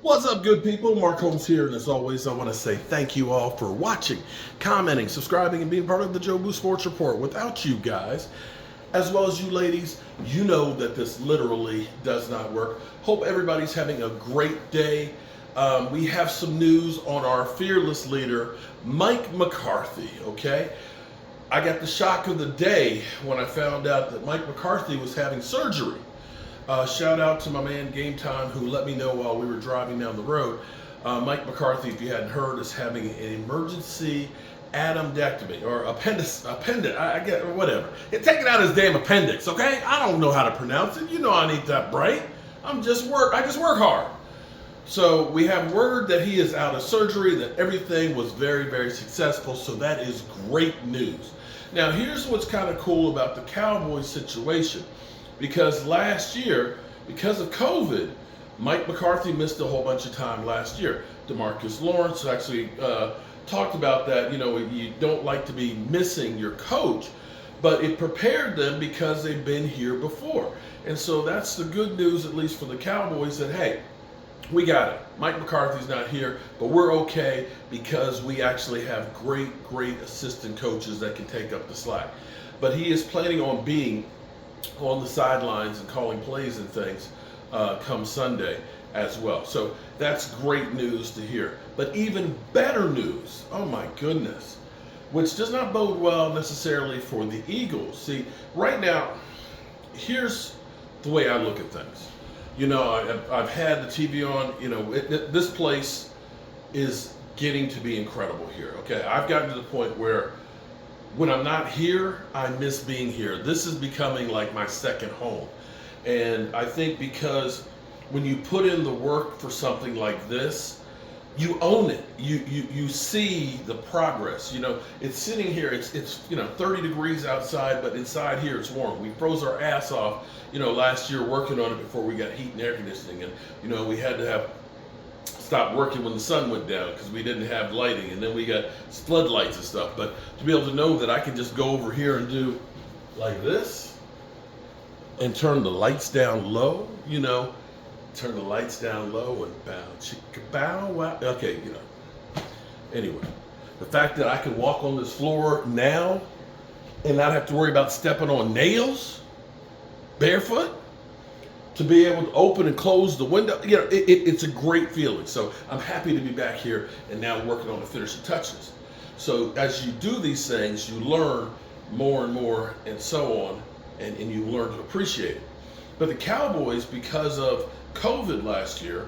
What's up, good people? Mark Holmes here, and as always, I want to say thank you all for watching, commenting, subscribing, and being part of the Joe Boo Sports Report. Without you guys, as well as you ladies, you know that this literally does not work. Hope everybody's having a great day. We have some news on our fearless leader, Mike McCarthy, okay? I got the shock of the day when I found out that Mike McCarthy was having surgery. Shout out to my man Game Time, who let me know while we were driving down the road. Mike McCarthy, if you hadn't heard, is having an emergency appendectomy or appendix. I get whatever. Taking out his damn appendix. Okay, I don't know how to pronounce it. You know I need that brain. I just work hard. So we have word that he is out of surgery. That everything was very, very successful. So that is great news. Now here's what's kind of cool about the Cowboys situation. Because last year, because of COVID, Mike McCarthy missed a whole bunch of time last year. DeMarcus Lawrence actually talked about that. You know, you don't like to be missing your coach, but it prepared them because they've been here before. And so that's the good news, at least for the Cowboys, that, hey, we got it. Mike McCarthy's not here, but we're okay because we actually have great assistant coaches that can take up the slack. But he is planning on being on the sidelines and calling plays and things come Sunday as well. So that's great news to hear. But even better news, oh my goodness, which does not bode well necessarily for the Eagles. See, right now, here's the way I look at things. You know, I've had the TV on. You know, this place is getting to be incredible here. Okay, I've gotten to the point where when I'm not here, I miss being here. This is becoming like my second home. And I think because when you put in the work for something like this, you own it. You see the progress. You know, it's sitting here, it's 30 degrees outside, but inside here it's warm. We froze our ass off, last year working on it before we got heat and air conditioning. And, we had to stop working when the sun went down because we didn't have lighting, and then we got floodlights and stuff. But to be able to know that I can just go over here and do like this and turn the lights down low, turn the lights down low and bow, chicka bow, wow. Okay, anyway, the fact that I can walk on this floor now and not have to worry about stepping on nails barefoot, to be able to open and close the window, it's a great feeling. So I'm happy to be back here and now working on the finishing touches. So as you do these things, you learn more and more and so on, and you learn to appreciate it. But the Cowboys, because of COVID last year,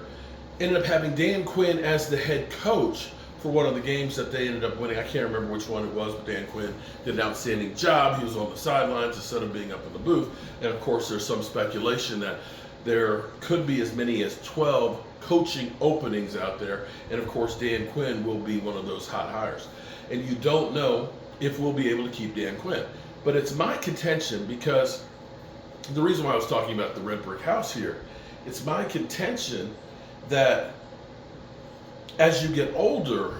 ended up having Dan Quinn as the head coach for one of the games that they ended up winning. I can't remember which one it was, but Dan Quinn did an outstanding job. He was on the sidelines instead of being up in the booth. And of course, there's some speculation that there could be as many as 12 coaching openings out there. And of course, Dan Quinn will be one of those hot hires. And you don't know if we'll be able to keep Dan Quinn. But it's my contention, because the reason why I was talking about the red brick house here, it's my contention that as you get older,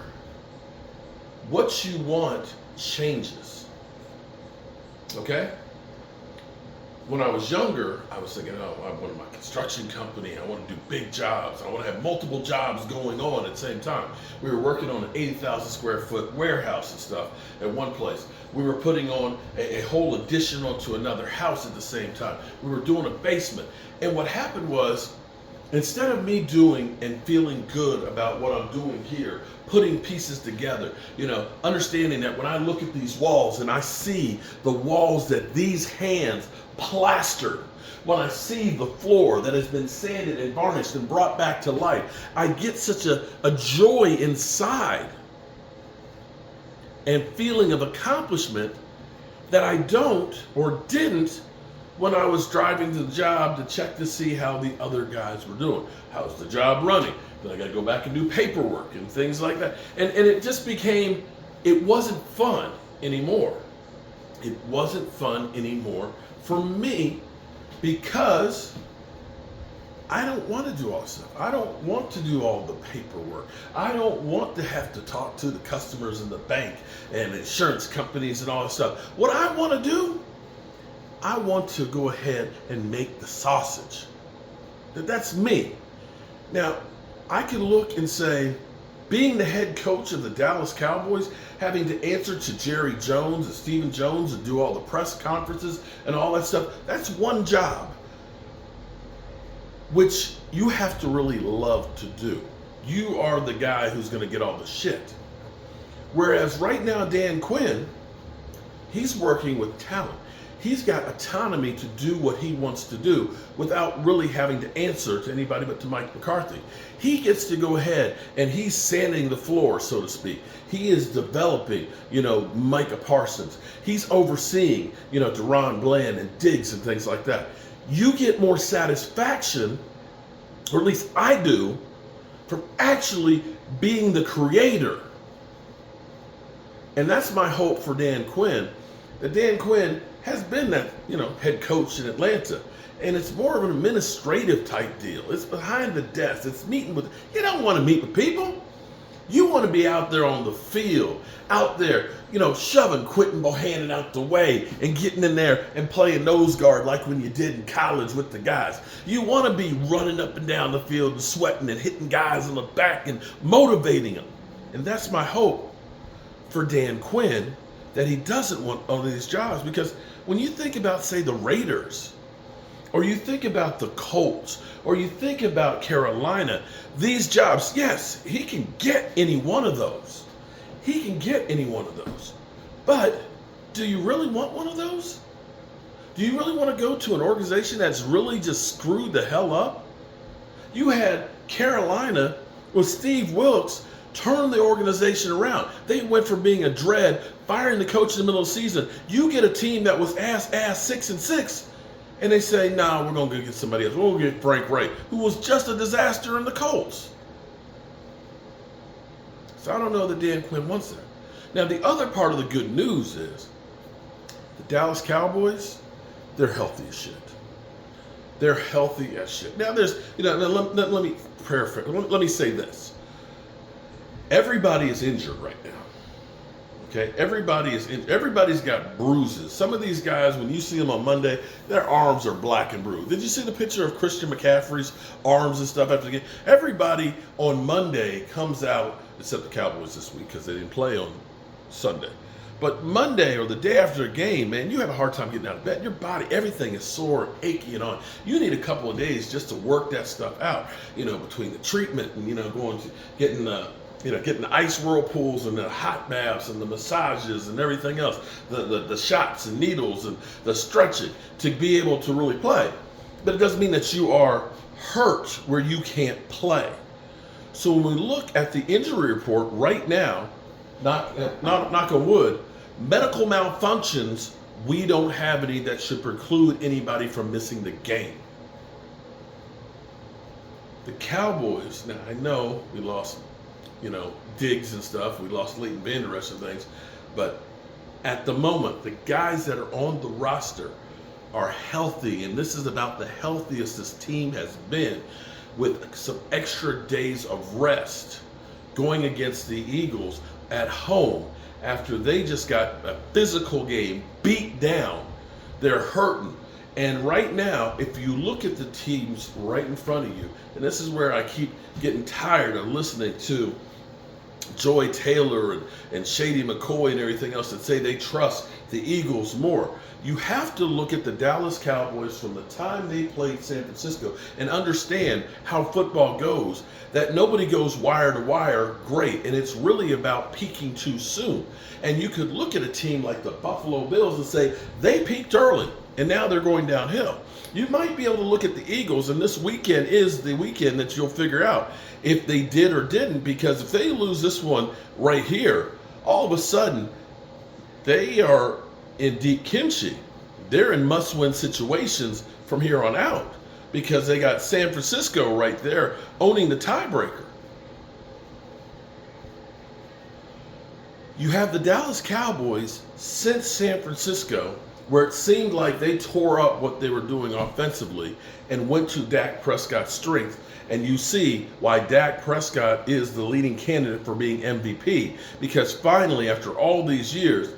what you want changes. Okay? When I was younger, I was thinking, I want my construction company. I want to do big jobs. I want to have multiple jobs going on at the same time. We were working on an 80,000 square foot warehouse and stuff at one place. We were putting on a whole addition onto another house at the same time. We were doing a basement. And what happened was, instead of me doing and feeling good about what I'm doing here, putting pieces together, understanding that when I look at these walls and I see the walls that these hands plastered, when I see the floor that has been sanded and varnished and brought back to life, I get such a joy inside and feeling of accomplishment that I don't or didn't when I was driving to the job to check to see how the other guys were doing. How's the job running? Then I got to go back and do paperwork and things like that. And it just became, it wasn't fun anymore. It wasn't fun anymore for me, because I don't want to do all this stuff. I don't want to do all the paperwork. I don't want to have to talk to the customers in the bank and insurance companies and all that stuff. What I want to do, I want to go ahead and make the sausage. That's me. Now, I can look and say, being the head coach of the Dallas Cowboys, having to answer to Jerry Jones and Stephen Jones and do all the press conferences and all that stuff, that's one job, which you have to really love to do. You are the guy who's going to get all the shit. Whereas right now, Dan Quinn, he's working with talent. He's got autonomy to do what he wants to do without really having to answer to anybody but to Mike McCarthy. He gets to go ahead and he's sanding the floor, so to speak. He is developing, Micah Parsons. He's overseeing, Deron Bland and Diggs and things like that. You get more satisfaction, or at least I do, from actually being the creator. And that's my hope for Dan Quinn. That Dan Quinn has been that, head coach in Atlanta. And it's more of an administrative type deal. It's behind the desk. It's meeting with, you don't want to meet with people. You want to be out there on the field, out there, shoving Quinn Bohannon out the way and getting in there and playing nose guard like when you did in college with the guys. You want to be running up and down the field and sweating and hitting guys in the back and motivating them. And that's my hope for Dan Quinn, that he doesn't want all of these jobs. Because when you think about, say, the Raiders, or you think about the Colts, or you think about Carolina, these jobs, yes, he can get any one of those. He can get any one of those. But do you really want one of those? Do you really want to go to an organization that's really just screwed the hell up? You had Carolina with Steve Wilkes turn the organization around. They went from being a dread, firing the coach in the middle of the season. You get a team that was ass 6-6, and they say, nah, we're going to go get somebody else. We're going to get Frank Reich, who was just a disaster in the Colts. So I don't know that Dan Quinn wants that. Now, the other part of the good news is the Dallas Cowboys, they're healthy as shit. They're healthy as shit. Now, there's, let me paraphrase. Let me say this. Everybody is injured right now. Okay, everybody's got bruises. Some of these guys, when you see them on Monday, their arms are black and bruised. Did you see the picture of Christian McCaffrey's arms and stuff after the game? Everybody on Monday comes out, except the Cowboys this week because they didn't play on Sunday. But Monday or the day after a game, man, you have a hard time getting out of bed. Your body, everything is sore, achy, and on. You need a couple of days just to work that stuff out. Between the treatment and going to getting the ice whirlpools and the hot baths and the massages and everything else, the shots and needles and the stretching to be able to really play. But it doesn't mean that you are hurt where you can't play. So when we look at the injury report right now, knock on wood, medical malfunctions, we don't have any that should preclude anybody from missing the game. The Cowboys, now I know we lost Diggs and stuff. We lost Leighton Vander Esch and things. But at the moment, the guys that are on the roster are healthy. And this is about the healthiest this team has been, with some extra days of rest going against the Eagles at home after they just got a physical game beat down. They're hurting. And right now, if you look at the teams right in front of you, and this is where I keep getting tired of listening to Joy Taylor and Shady McCoy and everything else that say they trust the Eagles more. You have to look at the Dallas Cowboys from the time they played San Francisco and understand how football goes, that nobody goes wire to wire great, and it's really about peaking too soon. And you could look at a team like the Buffalo Bills and say they peaked early and now they're going downhill. You might be able to look at the Eagles, and this weekend is the weekend that you'll figure out if they did or didn't, because if they lose this one right here, all of a sudden they are in deep kimchi. They're in must-win situations from here on out because they got San Francisco right there owning the tiebreaker. You have the Dallas Cowboys since San Francisco, where it seemed like they tore up what they were doing offensively and went to Dak Prescott's strength. And you see why Dak Prescott is the leading candidate for being MVP, because finally, after all these years,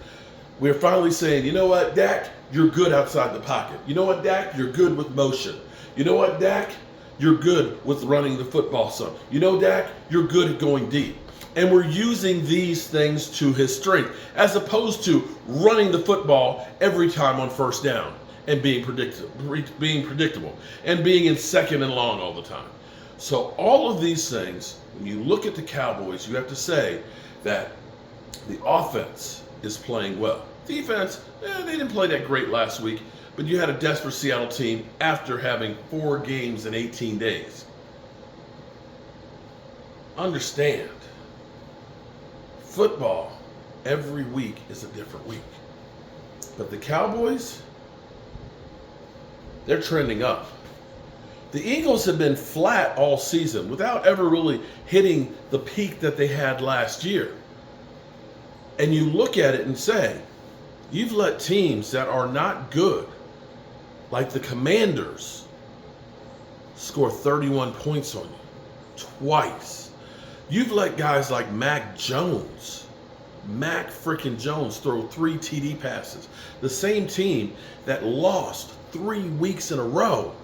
we're finally saying, you know what, Dak, you're good outside the pocket. You know what, Dak, you're good with motion. You know what, Dak, you're good with running the football some. You know, Dak, you're good at going deep. And we're using these things to his strength, as opposed to running the football every time on first down and being predictable and being in second and long all the time. So all of these things, when you look at the Cowboys, you have to say that the offense is playing well. Defense, they didn't play that great last week, but you had a desperate Seattle team after having 4 games in 18 days. Understand, football every week is a different week. But the Cowboys, they're trending up. The Eagles have been flat all season without ever really hitting the peak that they had last year. And you look at it and say, you've let teams that are not good, like the Commanders, score 31 points on you twice. You've let guys like Mac freaking Jones, throw 3 TD passes. The same team that lost 3 weeks in a row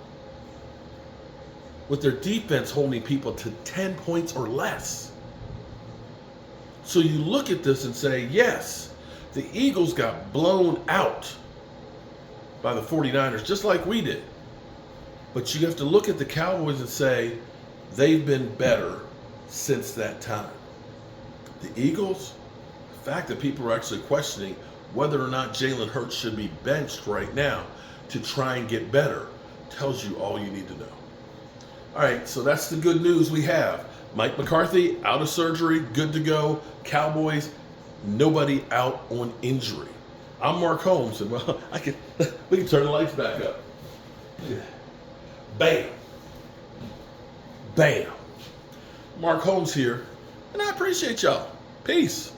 with their defense holding people to 10 points or less. So you look at this and say, yes, the Eagles got blown out by the 49ers, just like we did. But you have to look at the Cowboys and say, they've been better since that time. The Eagles, the fact that people are actually questioning whether or not Jalen Hurts should be benched right now to try and get better, tells you all you need to know. All right, so that's the good news we have. Mike McCarthy out of surgery, good to go. Cowboys, nobody out on injury. I'm Mark Holmes, and well, we can turn the lights back up. Bam. Bam. Mark Holmes here, and I appreciate y'all. Peace.